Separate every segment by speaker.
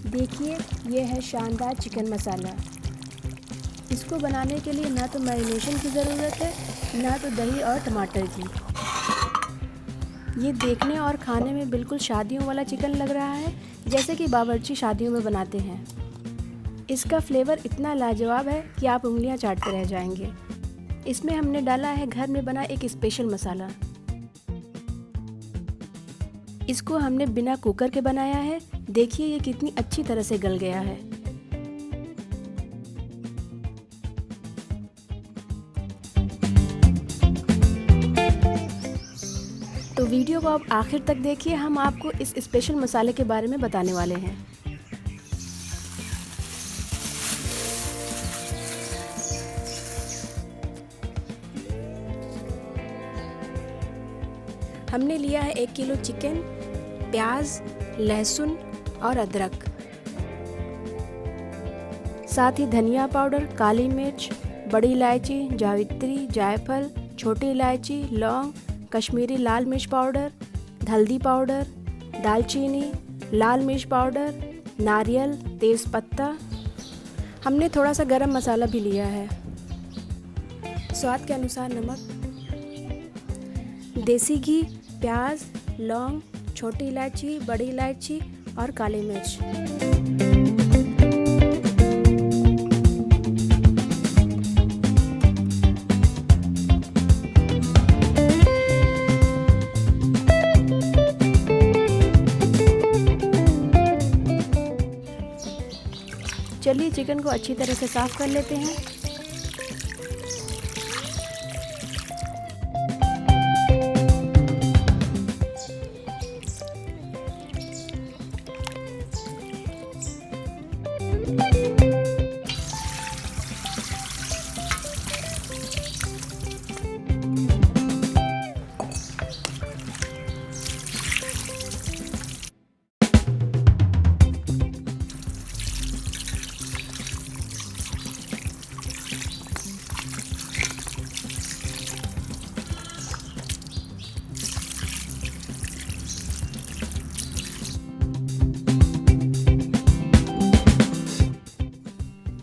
Speaker 1: देखिए, ये है शानदार चिकन मसाला। इसको बनाने के लिए ना तो मैरिनेशन की ज़रूरत है, ना तो दही और टमाटर की। ये देखने और खाने में बिल्कुल शादियों वाला चिकन लग रहा है, जैसे कि बावर्ची शादियों में बनाते हैं। इसका फ्लेवर इतना लाजवाब है कि आप उंगलियां चाटते रह जाएंगे। इसमें हमने डाला है घर में बना एक स्पेशल मसाला। इसको हमने बिना कुकर के बनाया है। देखिए ये कितनी अच्छी तरह से गल गया है। तो वीडियो को आप आखिर तक देखिए, हम आपको इस स्पेशल मसाले के बारे में बताने वाले हैं। हमने लिया है 1 किलो चिकन, प्याज, लहसुन और अदरक, साथ ही धनिया पाउडर, काली मिर्च, बड़ी इलायची, जावित्री, जायफल, छोटी इलायची, लौंग, कश्मीरी लाल मिर्च पाउडर, हल्दी पाउडर, दालचीनी, लाल मिर्च पाउडर, नारियल, तेज़पत्ता। हमने थोड़ा सा गरम मसाला भी लिया है। स्वाद के अनुसार नमक, देसी घी, प्याज, लौंग, छोटी इलायची, बड़ी इलायची और काली मिर्च। चलिए चिकन को अच्छी तरह से साफ कर लेते हैं।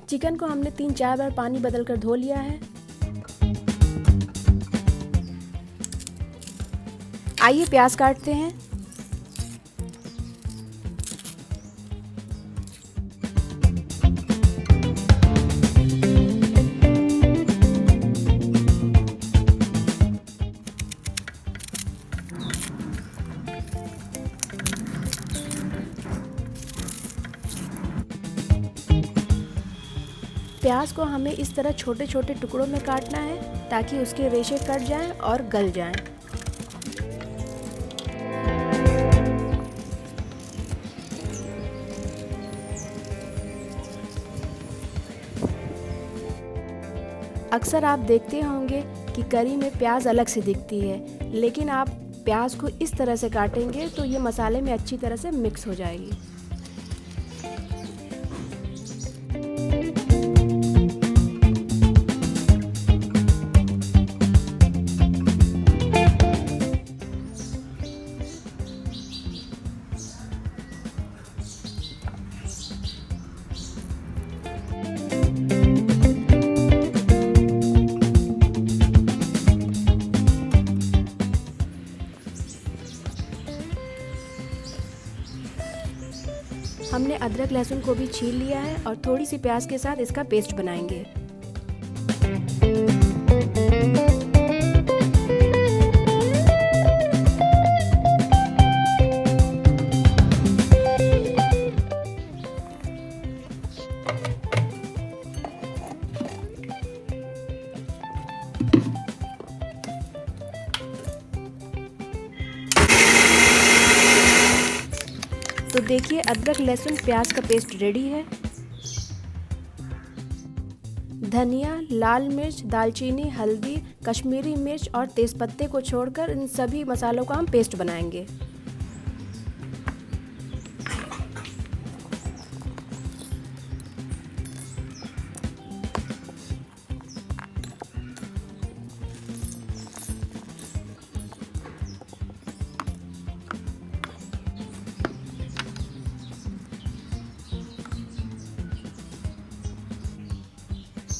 Speaker 1: चिकन को हमने 3-4 बार पानी बदल कर धो लिया है। आइए प्याज काटते हैं। प्याज को हमें इस तरह छोटे छोटे टुकड़ों में काटना है ताकि उसके रेशे कट जाएं और गल जाएं। अक्सर आप देखते होंगे कि करी में प्याज अलग से दिखती है, लेकिन आप प्याज को इस तरह से काटेंगे तो ये मसाले में अच्छी तरह से मिक्स हो जाएगी। हमने अदरक लहसुन को भी छील लिया है और थोड़ी सी प्याज के साथ इसका पेस्ट बनाएंगे। तो देखिए अदरक लहसुन प्याज का पेस्ट रेडी है। धनिया, लाल मिर्च, दालचीनी, हल्दी, कश्मीरी मिर्च और तेज़पत्ते को छोड़कर इन सभी मसालों का हम पेस्ट बनाएंगे।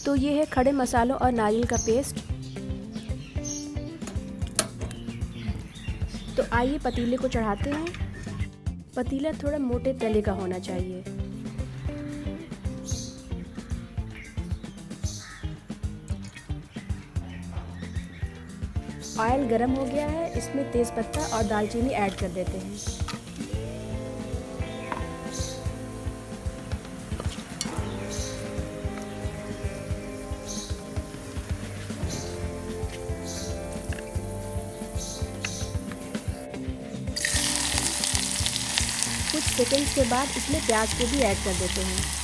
Speaker 1: तो ये है खड़े मसालों और नारियल का पेस्ट। तो आइए पतीले को चढ़ाते हैं। पतीला थोड़ा मोटे तले का होना चाहिए। ऑयल गरम हो गया है, इसमें तेज़पत्ता और दालचीनी ऐड कर देते हैं। कुछ सेकंड्स के बाद इसमें प्याज को भी ऐड कर देते हैं।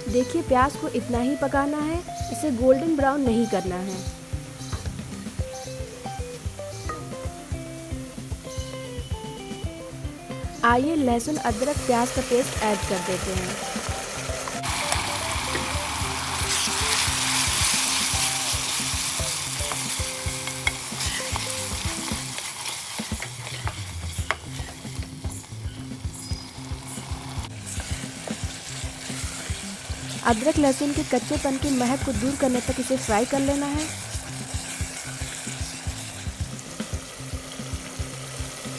Speaker 1: देखिए प्याज को इतना ही पकाना है, इसे गोल्डन ब्राउन नहीं करना है। आइए लहसुन अदरक प्याज का पेस्ट ऐड कर देते हैं। अदरक लहसुन के कच्चेपन की महक को दूर करने तक इसे फ्राई कर लेना है।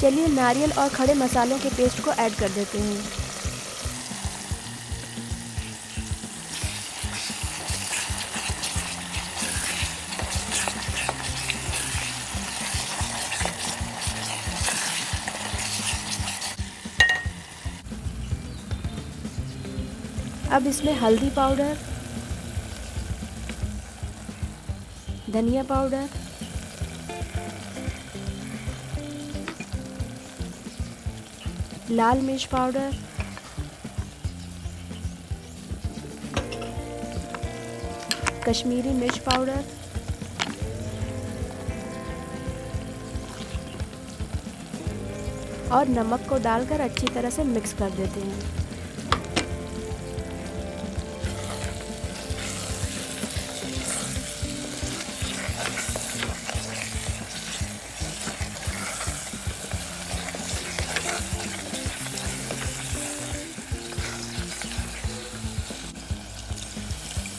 Speaker 1: चलिए नारियल और खड़े मसालों के पेस्ट को ऐड कर देते हैं। अब इसमें हल्दी पाउडर, धनिया पाउडर, लाल मिर्च पाउडर, कश्मीरी मिर्च पाउडर, और नमक को डालकर अच्छी तरह से मिक्स कर देते हैं।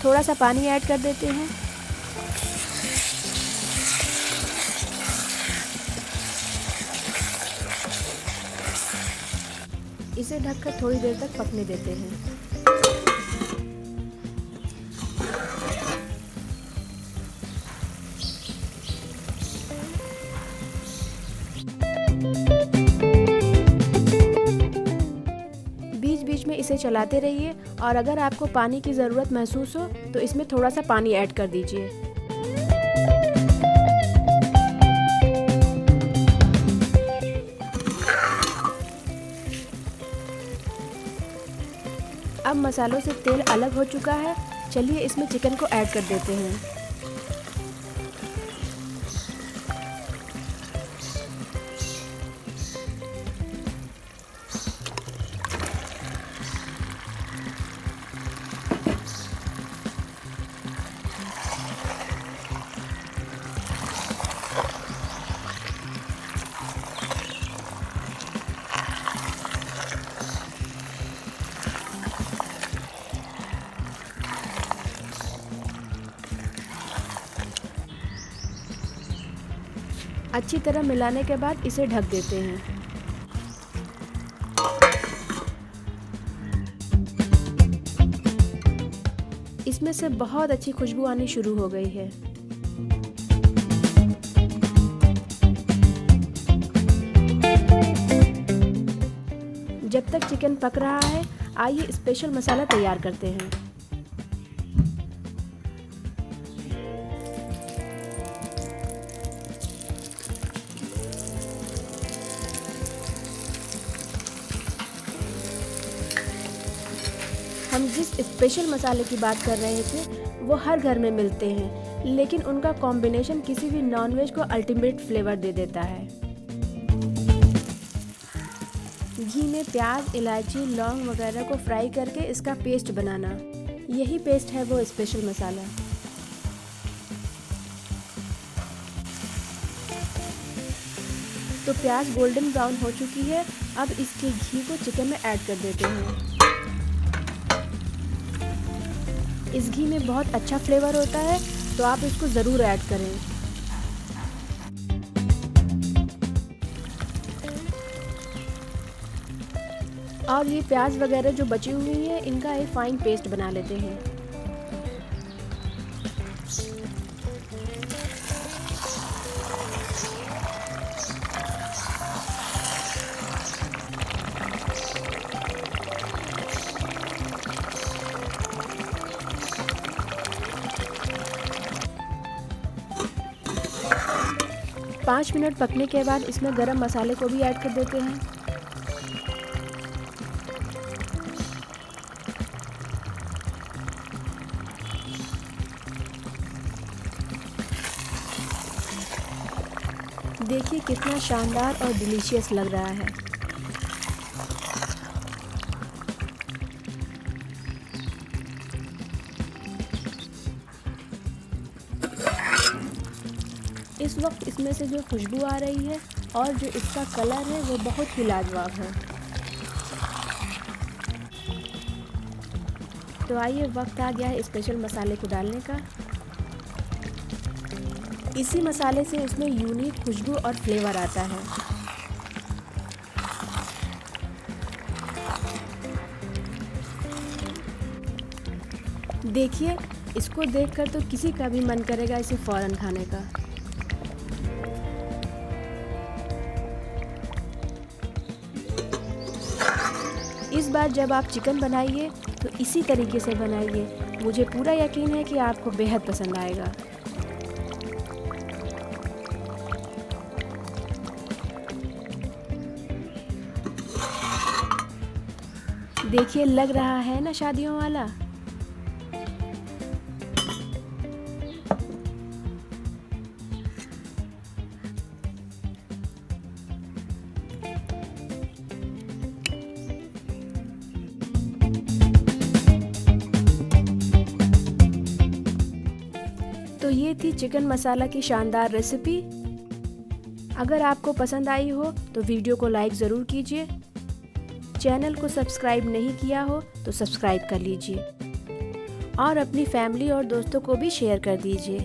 Speaker 1: थोड़ा सा पानी ऐड कर देते हैं। इसे ढककर थोड़ी देर तक पकने देते हैं। बीच बीच में इसे चलाते रहिए और अगर आपको पानी की ज़रूरत महसूस हो तो इसमें थोड़ा सा पानी ऐड कर दीजिए। अब मसालों से तेल अलग हो चुका है, चलिए इसमें चिकन को ऐड कर देते हैं। अच्छी तरह मिलाने के बाद इसे ढक देते हैं। इसमें से बहुत अच्छी खुशबू आनी शुरू हो गई है। जब तक चिकन पक रहा है, आइए स्पेशल मसाला तैयार करते हैं। हम जिस स्पेशल मसाले की बात कर रहे थे वो हर घर में मिलते हैं, लेकिन उनका कॉम्बिनेशन किसी भी नॉनवेज को अल्टीमेट फ्लेवर दे देता है। घी में प्याज, इलायची, लौंग वगैरह को फ्राई करके इसका पेस्ट बनाना, यही पेस्ट है वो स्पेशल मसाला। तो प्याज गोल्डन ब्राउन हो चुकी है, अब इसके घी को चिकन में ऐड कर देते हैं। इस घी में बहुत अच्छा फ्लेवर होता है, तो आप इसको ज़रूर ऐड करें। और ये प्याज वगैरह जो बची हुई है, इनका एक फाइन पेस्ट बना लेते हैं। पाँच मिनट पकने के बाद इसमें गरम मसाले को भी ऐड कर देते हैं। देखिए कितना शानदार और डिलीशियस लग रहा है। इस वक्त इसमें से जो खुशबू आ रही है और जो इसका कलर है वो बहुत ही लाजवाब है। तो आइए वक्त आ गया है स्पेशल मसाले को डालने का। इसी मसाले से इसमें यूनिक खुशबू और फ्लेवर आता है। देखिए, इसको देखकर तो किसी का भी मन करेगा इसे फौरन खाने का। इस बार जब आप चिकन बनाइए तो इसी तरीके से बनाइए, मुझे पूरा यकीन है कि आपको बेहद पसंद आएगा। देखिए लग रहा है ना शादियों वाला। तो ये थी चिकन मसाला की शानदार रेसिपी। अगर आपको पसंद आई हो तो वीडियो को लाइक ज़रूर कीजिए। चैनल को सब्सक्राइब नहीं किया हो तो सब्सक्राइब कर लीजिए और अपनी फैमिली और दोस्तों को भी शेयर कर दीजिए।